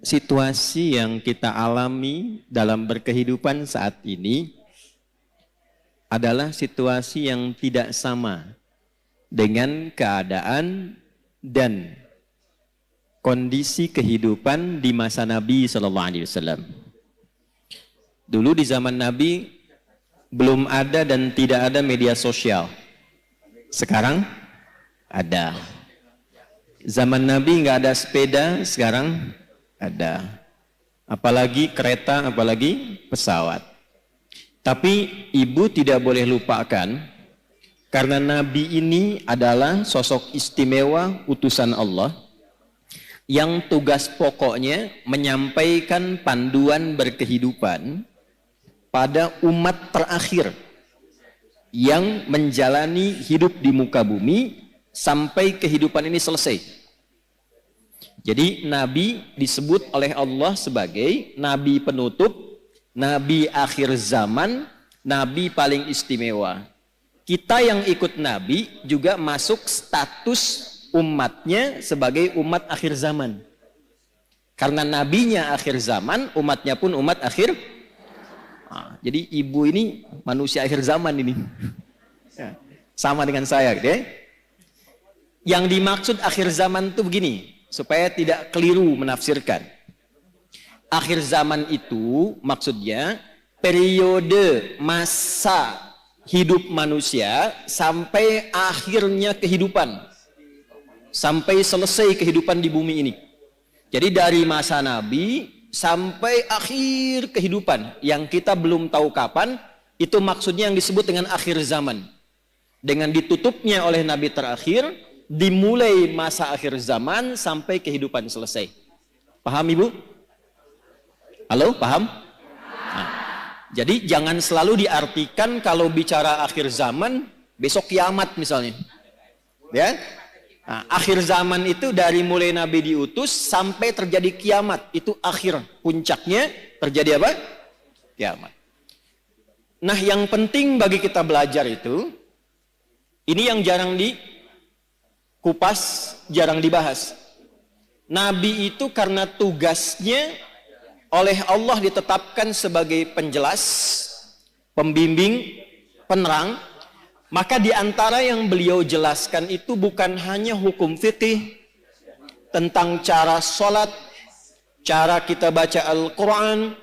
situasi yang kita alami dalam berkehidupan saat ini adalah situasi yang tidak sama dengan keadaan dan kondisi kehidupan di masa Nabi SAW. Dulu di zaman Nabi belum ada dan tidak ada media sosial. Sekarang ada. Zaman Nabi nggak ada sepeda, sekarang ada. Apalagi kereta, apalagi pesawat. Tapi ibu tidak boleh lupakan, karena Nabi ini adalah sosok istimewa utusan Allah, yang tugas pokoknya menyampaikan panduan berkehidupan pada umat terakhir yang menjalani hidup di muka bumi sampai kehidupan ini selesai. Jadi Nabi disebut oleh Allah sebagai Nabi penutup, Nabi akhir zaman, Nabi paling istimewa. Kita yang ikut Nabi juga masuk status umatnya sebagai umat akhir zaman. Karena nabinya akhir zaman, umatnya pun umat akhir. Jadi ibu ini manusia akhir zaman ini. Sama dengan saya gitu ya. Yang dimaksud akhir zaman itu begini, supaya tidak keliru menafsirkan. Akhir zaman itu maksudnya periode masa hidup manusia sampai akhirnya kehidupan. Sampai selesai kehidupan di bumi ini. Jadi dari masa Nabi sampai akhir kehidupan yang kita belum tahu kapan, itu maksudnya yang disebut dengan akhir zaman. Dengan ditutupnya oleh Nabi terakhir, dimulai masa akhir zaman sampai kehidupan selesai. Paham Ibu? Halo, paham? Nah, jadi jangan selalu diartikan kalau bicara akhir zaman, besok kiamat misalnya. Ya? Nah, akhir zaman itu dari mulai Nabi diutus sampai terjadi kiamat. Itu akhir, puncaknya terjadi apa? Kiamat. Nah, yang penting bagi kita belajar itu, ini yang jarang dikupas, jarang dibahas. Nabi itu karena tugasnya oleh Allah ditetapkan sebagai penjelas, pembimbing, penerang, maka di antara yang beliau jelaskan itu bukan hanya hukum fikih tentang cara sholat, cara kita baca Al-Quran,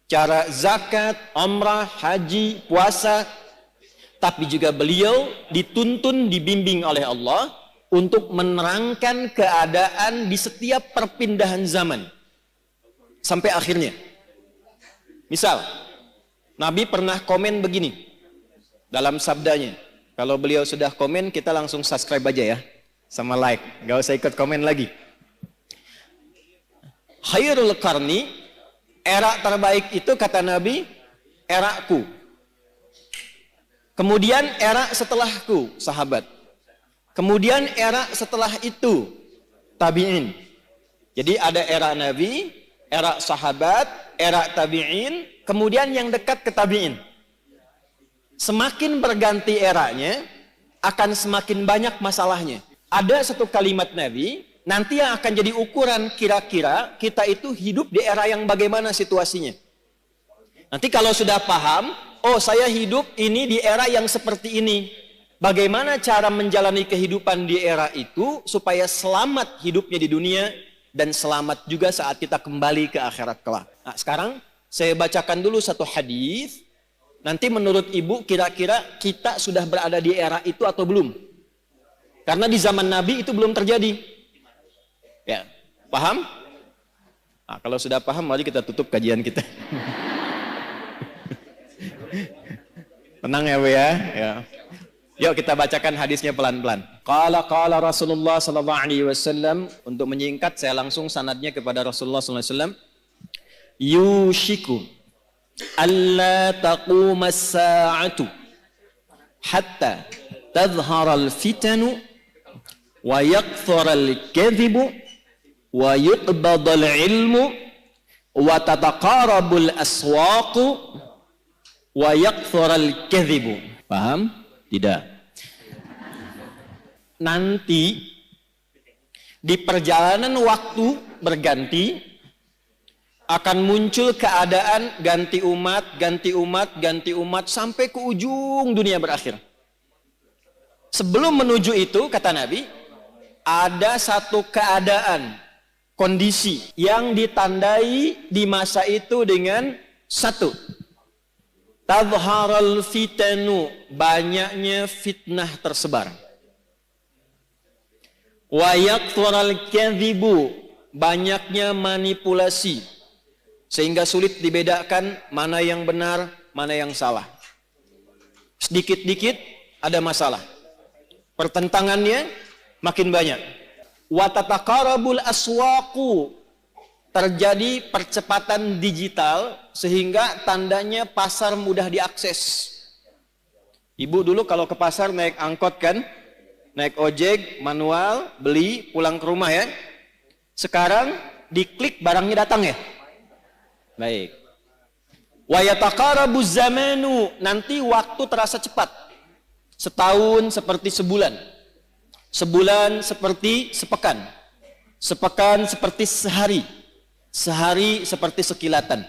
cara zakat, umrah, haji, puasa, tapi juga beliau dituntun, dibimbing oleh Allah untuk menerangkan keadaan di setiap perpindahan zaman sampai akhirnya. Misal, Nabi pernah komen begini dalam sabdanya. Kalau beliau sudah komen, kita langsung subscribe aja ya, sama like, gak usah ikut komen lagi. Khairul qarni, era terbaik itu kata Nabi, eraku. Kemudian era setelahku, sahabat. Kemudian era setelah itu, tabi'in. Jadi ada era Nabi, era sahabat, era tabi'in, kemudian yang dekat ke tabi'in. Semakin berganti eranya, akan semakin banyak masalahnya. Ada satu kalimat Nabi, nanti yang akan jadi ukuran kira-kira kita itu hidup di era yang bagaimana situasinya. Nanti kalau sudah paham, oh saya hidup ini di era yang seperti ini. Bagaimana cara menjalani kehidupan di era itu supaya selamat hidupnya di dunia dan selamat juga saat kita kembali ke akhirat kelak. Nah, sekarang saya bacakan dulu satu hadis. Nanti menurut ibu kira-kira kita sudah berada di era itu atau belum? Karena di zaman Nabi itu belum terjadi. Ya, paham? Nah, kalau sudah paham, mari kita tutup kajian kita. Tenang ya Bu ya. Yuk kita bacakan hadisnya pelan-pelan. Qala Rasulullah sallallahu alaihi wasallam. Untuk menyingkat saya langsung sanadnya kepada Rasulullah sallallahu alaihi wasallam. Yushiku alla taquma as-sa'atu hatta tadhhara al-fitanu wa yakthura al-kadhibu wa yuqbada al-ilmu wa tataqarabu al-aswaqu wa yakthura al-kadhibu. Paham? Tidak. Nanti di perjalanan waktu berganti, Akan muncul keadaan ganti umat, ganti umat, ganti umat sampai ke ujung dunia berakhir. Sebelum menuju itu, kata Nabi, ada satu keadaan, kondisi yang ditandai di masa itu dengan satu, tadharal fitanu, banyaknya fitnah tersebar. Wa yakthurul kadhibu, banyaknya manipulasi. Sehingga sulit dibedakan mana yang benar, mana yang salah. Sedikit-dikit ada masalah. Pertentangannya makin banyak. Wa tataqarabul aswaqu, terjadi percepatan digital sehingga tandanya pasar mudah diakses. Ibu dulu kalau ke pasar naik angkot kan, naik ojek, manual, beli, pulang ke rumah ya. Sekarang diklik barangnya datang ya. Baik. Wa yataqarabuz zamanu, nanti waktu terasa cepat. Setahun seperti sebulan. Sebulan seperti sepekan. Sepekan seperti sehari. Sehari seperti sekilatan.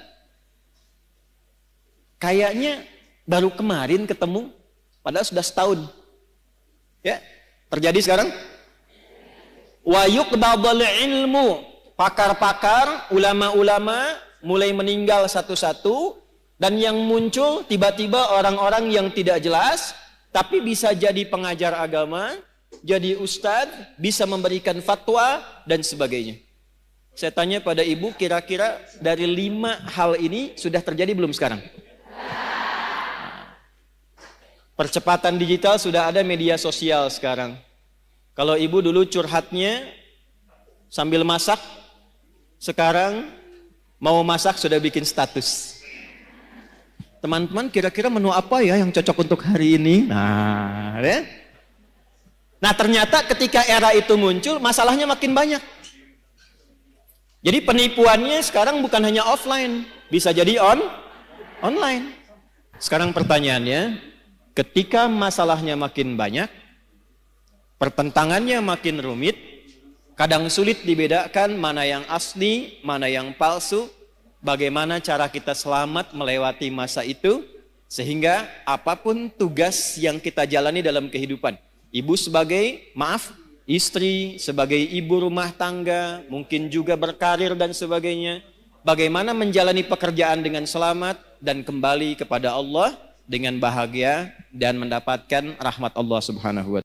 Kayaknya baru kemarin ketemu, padahal sudah setahun. Ya, terjadi sekarang. Wa yuqdadul ilmu, pakar-pakar, ulama-ulama mulai meninggal satu-satu, dan yang muncul tiba-tiba orang-orang yang tidak jelas, tapi bisa jadi pengajar agama, jadi ustadz, bisa memberikan fatwa, dan sebagainya. Saya tanya pada ibu, kira-kira dari 5 hal ini sudah terjadi belum sekarang? Percepatan digital, sudah ada media sosial sekarang. Kalau ibu dulu curhatnya sambil masak, sekarang mau masak sudah bikin status. Teman-teman, kira-kira menu apa ya yang cocok untuk hari ini? Nah, ya? Nah, ternyata ketika era itu muncul, masalahnya makin banyak. Jadi penipuannya sekarang bukan hanya offline, bisa jadi online. Sekarang pertanyaannya, ketika masalahnya makin banyak, pertentangannya makin rumit, kadang sulit dibedakan mana yang asli, mana yang palsu. Bagaimana cara kita selamat melewati masa itu, sehingga apapun tugas yang kita jalani dalam kehidupan. Ibu sebagai, istri, sebagai ibu rumah tangga, mungkin juga berkarir dan sebagainya. Bagaimana menjalani pekerjaan dengan selamat dan kembali kepada Allah dengan bahagia dan mendapatkan rahmat Allah Subhanahu wa Ta'ala.